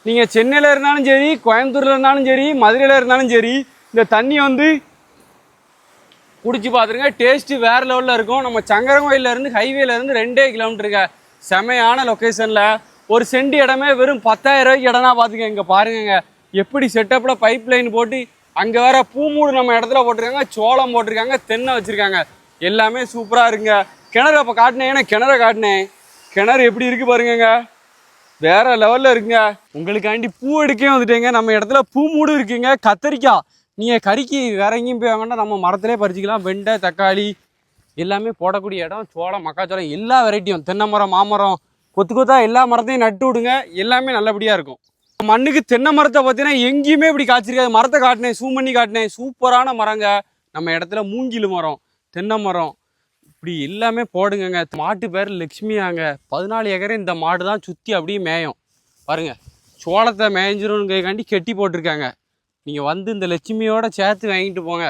நீங்கள் சென்னையில் இருந்தாலும் சரி, கோயம்புத்தூரில் இருந்தாலும் சரி, மதுரையில் இருந்தாலும் சரி, இந்த தண்ணி வந்து குடிச்சு பார்த்துருங்க. டேஸ்ட்டு வேறு லெவலில் இருக்கும். நம்ம சங்கரங்கோயிலேருந்து ஹைவேலேருந்து 2 கிலோமீட்டருங்க. செமையான லொக்கேஷனில் ஒரு சென்ட் இடமே வெறும் 10,000 ரூபாய்க்கு இடம்னா பார்த்துக்க. இங்கே பாருங்க எப்படி செட்டப்பில் பைப் லைன் போட்டு, அங்கே வேற பூமூடு நம்ம இடத்துல போட்டிருக்காங்க, சோளம் போட்டிருக்காங்க, தென்னை வச்சுருக்காங்க. எல்லாமே சூப்பராக இருக்குங்க. கிணறு அப்போ காட்டினேன், ஏன்னா கிணற காட்டினேன். கிணறு எப்படி இருக்குது பாருங்கங்க, வேற லெவலில் இருக்குங்க. உங்களுக்காண்டி பூ எடுக்கவே வந்துட்டேங்க. நம்ம இடத்துல பூமூடு இருக்குங்க. கத்தரிக்காய் நீங்கள் கறிக்கு வேற எங்கேயும் போய் வாங்கினா நம்ம மரத்திலே பறிச்சிக்கலாம். வெண்டை, தக்காளி எல்லாமே போடக்கூடிய இடம். சோளம், மக்காச்சோளம் எல்லா வெரைட்டியும், தென்னை மரம், மாமரம், கொத்து கொத்தா எல்லா மரத்தையும் நட்டு விடுங்க. எல்லாமே நல்லபடியாக இருக்கும். மண்ணுக்கு தென்னை மரத்தை பார்த்தீங்கன்னா எங்கேயுமே இப்படி காய்ச்சிருக்காது. மரத்தை காட்டினேன், சூம் பண்ணி காட்டினேன். சூப்பரான மரங்க. நம்ம இடத்துல மூங்கில் மரம், தென்னை மரம் இப்படி எல்லாமே போடுங்க. மாட்டு பேர் லக்ஷ்மியாங்க. 14 ஏக்கர் இந்த மாடு தான் சுற்றி அப்படியே மேயும். பாருங்க, சோளத்தை மேய்ஞ்சிரும்னுக்காண்டி கெட்டி போட்டிருக்காங்க. நீங்கள் வந்து இந்த லட்சுமியோட சேர்த்து வாங்கிட்டு போங்க.